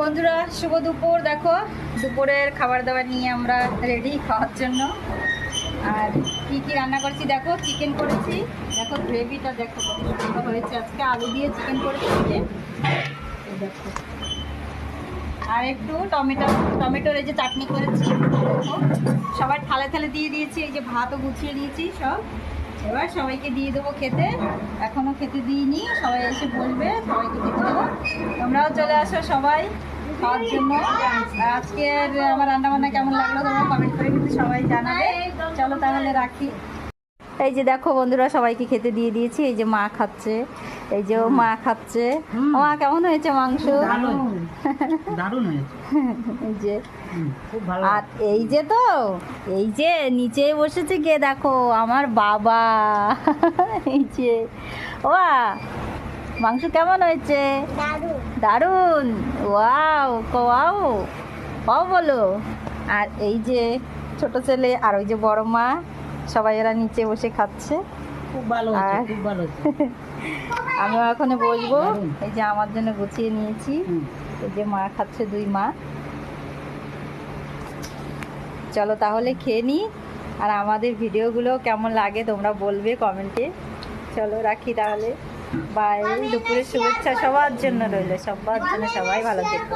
বন্ধুরা শুভ দুপুর। দেখো দুপুরের খাবার দাবার নিয়ে আমরা রেডি খাওয়ার জন্য। আর কি কি রান্না করছি দেখো, চিকেন করেছি। দেখো গ্রেভিটা দেখো কত সুন্দর হয়েছে। আজকে আলু দিয়ে চিকেন করেছি। দেখো আর একটু টমেটোর এই যে চাটনি করেছি। দেখো সবাই থালে থালে দিয়ে দিয়েছি। এই যে ভাতও গুছিয়ে নিয়েছি সব। এবার সবাইকে দিয়ে দেবো খেতে। এখনও খেতে দিইনি, সবাই এসে বলবে, সবাইকে খেতে দেবো। তোমরাও চলে আসো সবাই খাওয়ার জন্য। আজকের আমার রান্নাবান্না কেমন লাগলো তোমরা কমেন্ট করে কিন্তু সবাই জানাবে। চলো তাহলে রাখি। এই যে দেখো বন্ধুরা সবাইকে খেতে দিয়ে দিয়েছি। এই যে মা খাচ্ছে, এই যে ও মা খাচ্ছে। মা কেমন হয়েছে মাংস? দারুণ হয়েছে। এই যে খুব ভালো। আর এই যে তো এই যে নিচে বসেছে কে দেখো, আমার বাবা। এই যে ওয়া মাংস কেমন হয়েছে? দারুণ। ওয়াও ওয়াও ওয়াও বলো। আর এই যে ছোট ছেলে আর ওই যে বড় মা, সবাই এরা নিচে বসে খাচ্ছে। খুব ভালো হয়েছে, আর খুব ভালো হয়েছে। আমিও এখানে বসবো। এই যে আমার জন্য গুছিয়ে নিয়েছি। এই যে মা খাচ্ছে, দুই মা। চলো তাহলে খেয়ে নিই। আর আমাদের ভিডিওগুলো কেমন লাগে তোমরা বলবে কমেন্টে। চলো রাখি তাহলে। বাই। দুপুরের শুভেচ্ছা সবার জন্য রইলো, সবার জন্য। সবাই ভালো থেকো।